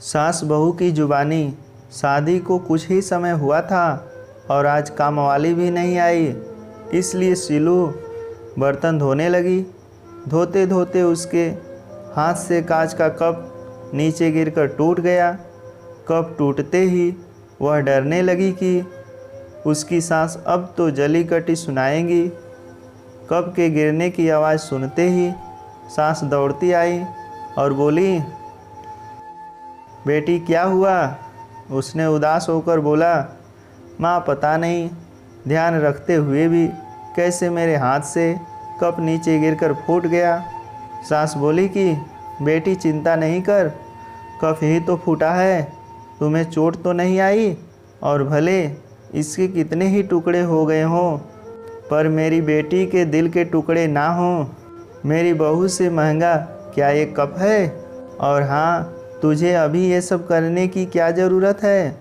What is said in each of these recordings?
सास बहू की जुबानी। शादी को कुछ ही समय हुआ था और आज कामवाली भी नहीं आई, इसलिए सीलू बर्तन धोने लगी। धोते धोते उसके हाथ से कांच का कप नीचे गिरकर टूट गया। कप टूटते ही वह डरने लगी कि उसकी सास अब तो जली कटी सुनाएंगी। कप के गिरने की आवाज़ सुनते ही सास दौड़ती आई और बोली, बेटी क्या हुआ? उसने उदास होकर बोला, माँ पता नहीं, ध्यान रखते हुए भी कैसे मेरे हाथ से कप नीचे गिरकर फूट गया। सास बोली कि बेटी चिंता नहीं कर, कप ही तो फूटा है, तुम्हें चोट तो नहीं आई, और भले इसके कितने ही टुकड़े हो गए हों, पर मेरी बेटी के दिल के टुकड़े ना हों। मेरी बहू से महंगा क्या ये कप है? और हाँ, तुझे अभी ये सब करने की क्या ज़रूरत है?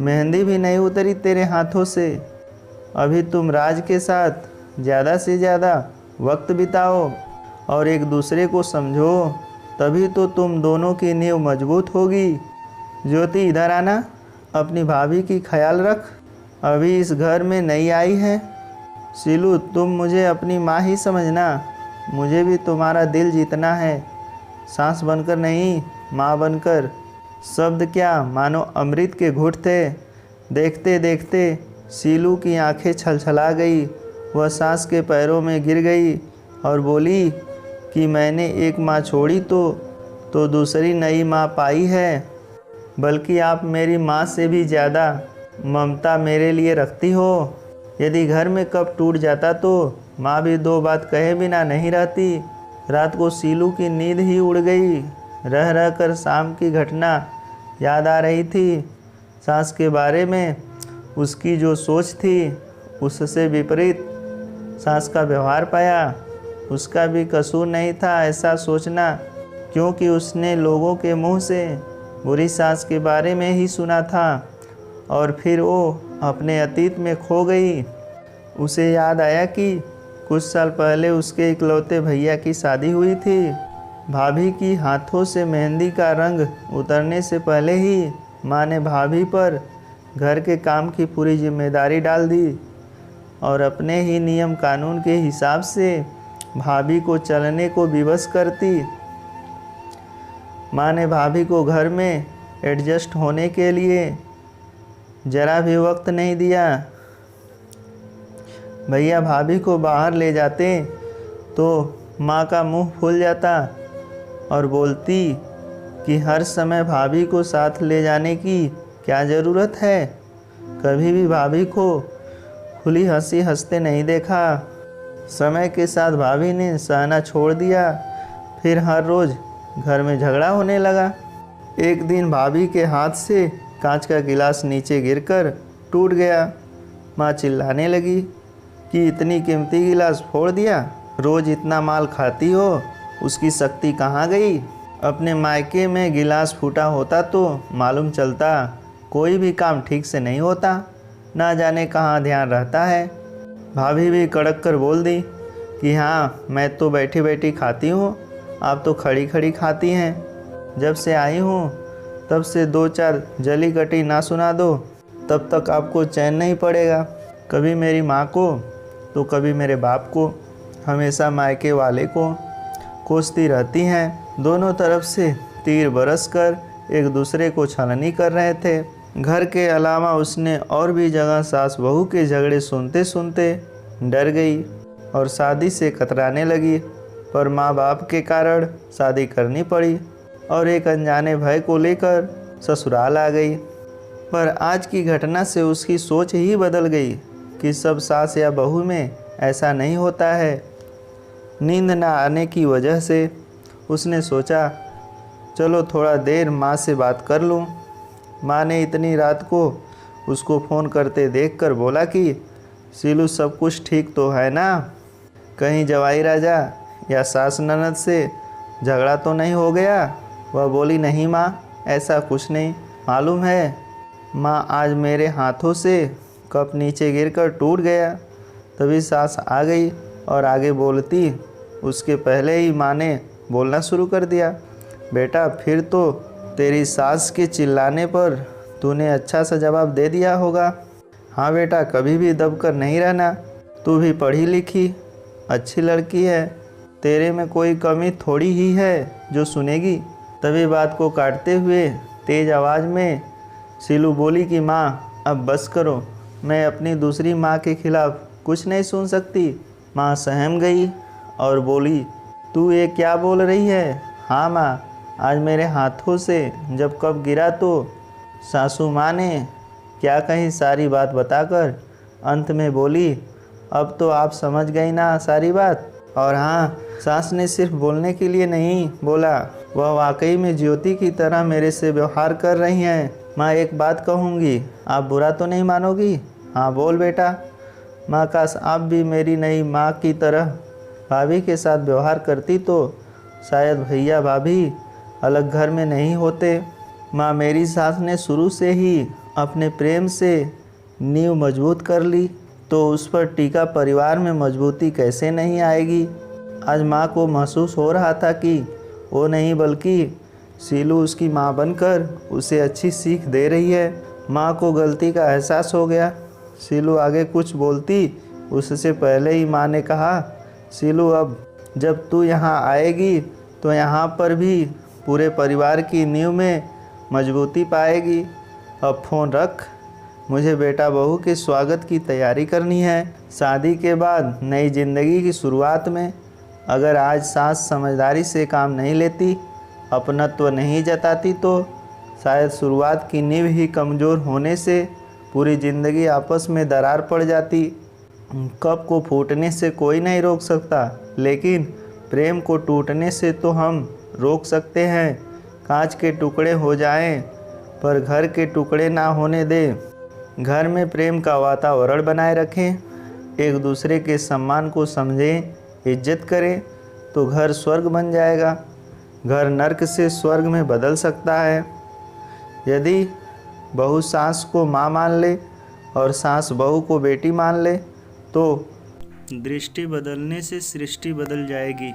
मेहंदी भी नहीं उतरी तेरे हाथों से। अभी तुम राज के साथ ज़्यादा से ज़्यादा वक्त बिताओ और एक दूसरे को समझो, तभी तो तुम दोनों की नींव मजबूत होगी। ज्योति इधर आना, अपनी भाभी की ख्याल रख, अभी इस घर में नई आई है। सीलू तुम मुझे अपनी माँ ही समझना, मुझे भी तुम्हारा दिल जीतना है, सास बनकर नहीं माँ बनकर। शब्द क्या मानो अमृत के घूंट थे। देखते देखते सीलू की आंखें छलछला गई। वह सास के पैरों में गिर गई और बोली कि मैंने एक माँ छोड़ी तो दूसरी नई माँ पाई है, बल्कि आप मेरी माँ से भी ज़्यादा ममता मेरे लिए रखती हो। यदि घर में कप टूट जाता तो माँ भी दो बात कहे बिना नहीं रहती। रात को सीलू की नींद ही उड़ गई। रह रह कर शाम की घटना याद आ रही थी। सास के बारे में उसकी जो सोच थी उससे विपरीत सास का व्यवहार पाया। उसका भी कसूर नहीं था ऐसा सोचना, क्योंकि उसने लोगों के मुंह से बुरी सास के बारे में ही सुना था और फिर वो अपने अतीत में खो गई। उसे याद आया कि कुछ साल पहले उसके इकलौते भैया की शादी हुई थी। भाभी की हाथों से मेहंदी का रंग उतरने से पहले ही माँ ने भाभी पर घर के काम की पूरी जिम्मेदारी डाल दी और अपने ही नियम कानून के हिसाब से भाभी को चलने को विवश करती। माँ ने भाभी को घर में एडजस्ट होने के लिए ज़रा भी वक्त नहीं दिया। भैया भाभी को बाहर ले जाते तो माँ का मुंह फूल जाता और बोलती कि हर समय भाभी को साथ ले जाने की क्या ज़रूरत है। कभी भी भाभी को खुली हंसी हंसते नहीं देखा। समय के साथ भाभी ने सहना छोड़ दिया, फिर हर रोज़ घर में झगड़ा होने लगा। एक दिन भाभी के हाथ से कांच का गिलास नीचे गिरकर टूट गया। माँ चिल्लाने लगी कि इतनी कीमती गिलास फोड़ दिया, रोज़ इतना माल खाती हो, उसकी शक्ति कहाँ गई? अपने मायके में गिलास फूटा होता तो मालूम चलता। कोई भी काम ठीक से नहीं होता, ना जाने कहाँ ध्यान रहता है। भाभी भी कड़क कर बोल दी कि हाँ, मैं तो बैठी बैठी खाती हूँ, आप तो खड़ी खड़ी खाती हैं। जब से आई हूँ तब से दो चार जली कटी ना सुना दो, तब तक आपको चैन नहीं पड़ेगा। कभी मेरी माँ को तो कभी मेरे बाप को, हमेशा मायके वाले को कोसती रहती हैं। दोनों तरफ से तीर बरस कर एक दूसरे को छलनी कर रहे थे। घर के अलावा उसने और भी जगह सास बहू के झगड़े सुनते सुनते डर गई और शादी से कतराने लगी, पर माँ बाप के कारण शादी करनी पड़ी और एक अनजाने भय को लेकर ससुराल आ गई। पर आज की घटना से उसकी सोच ही बदल गई कि सब सास या बहू में ऐसा नहीं होता है। नींद न आने की वजह से उसने सोचा, चलो थोड़ा देर माँ से बात कर लूँ। माँ ने इतनी रात को उसको फ़ोन करते देखकर बोला कि सीलू सब कुछ ठीक तो है ना? कहीं जवाई राजा या सास ननद से झगड़ा तो नहीं हो गया? वह बोली, नहीं माँ, ऐसा कुछ नहीं। मालूम है माँ, आज मेरे हाथों से कप नीचे गिरकर टूट गया। तभी सास आ गई और आगे बोलती उसके पहले ही माँ ने बोलना शुरू कर दिया, बेटा फिर तो तेरी सास के चिल्लाने पर तूने अच्छा सा जवाब दे दिया होगा। हाँ बेटा, कभी भी दब कर नहीं रहना। तू भी पढ़ी लिखी अच्छी लड़की है, तेरे में कोई कमी थोड़ी ही है जो सुनेगी। तभी बात को काटते हुए तेज आवाज़ में सीलू बोली कि माँ अब बस करो, मैं अपनी दूसरी माँ के खिलाफ़ कुछ नहीं सुन सकती। माँ सहम गई और बोली, तू ये क्या बोल रही है? हाँ माँ, आज मेरे हाथों से जब कप गिरा तो सासू माँ ने क्या कही सारी बात बताकर अंत में बोली, अब तो आप समझ गई ना सारी बात। और हाँ, सास ने सिर्फ बोलने के लिए नहीं बोला, वह वाकई में ज्योति की तरह मेरे से व्यवहार कर रही हैं। माँ एक बात कहूँगी, आप बुरा तो नहीं मानोगी? हाँ बोल बेटा। माँ काश आप भी मेरी नई माँ की तरह भाभी के साथ व्यवहार करती तो शायद भैया भाभी अलग घर में नहीं होते। माँ मेरी सास ने शुरू से ही अपने प्रेम से नींव मजबूत कर ली तो उस पर टीका परिवार में मजबूती कैसे नहीं आएगी। आज माँ को महसूस हो रहा था कि वो नहीं बल्कि सीलू उसकी माँ बनकर उसे अच्छी सीख दे रही है। माँ को गलती का एहसास हो गया। सीलू आगे कुछ बोलती उससे पहले ही माँ ने कहा, सीलू अब जब तू यहाँ आएगी तो यहाँ पर भी पूरे परिवार की नींव में मजबूती पाएगी। अब फ़ोन रख, मुझे बेटा बहू के स्वागत की तैयारी करनी है। शादी के बाद नई ज़िंदगी की शुरुआत में अगर आज सास समझदारी से काम नहीं लेती, अपनत्व नहीं जताती तो शायद शुरुआत की नींव ही कमज़ोर होने से पूरी ज़िंदगी आपस में दरार पड़ जाती। कप को फूटने से कोई नहीं रोक सकता, लेकिन प्रेम को टूटने से तो हम रोक सकते हैं। कांच के टुकड़े हो जाएं, पर घर के टुकड़े ना होने दें। घर में प्रेम का वातावरण बनाए रखें, एक दूसरे के सम्मान को समझें, इज्जत करें तो घर स्वर्ग बन जाएगा। घर नर्क से स्वर्ग में बदल सकता है। यदि बहू सास को माँ मान ले और सास बहू को बेटी मान ले तो दृष्टि बदलने से सृष्टि बदल जाएगी।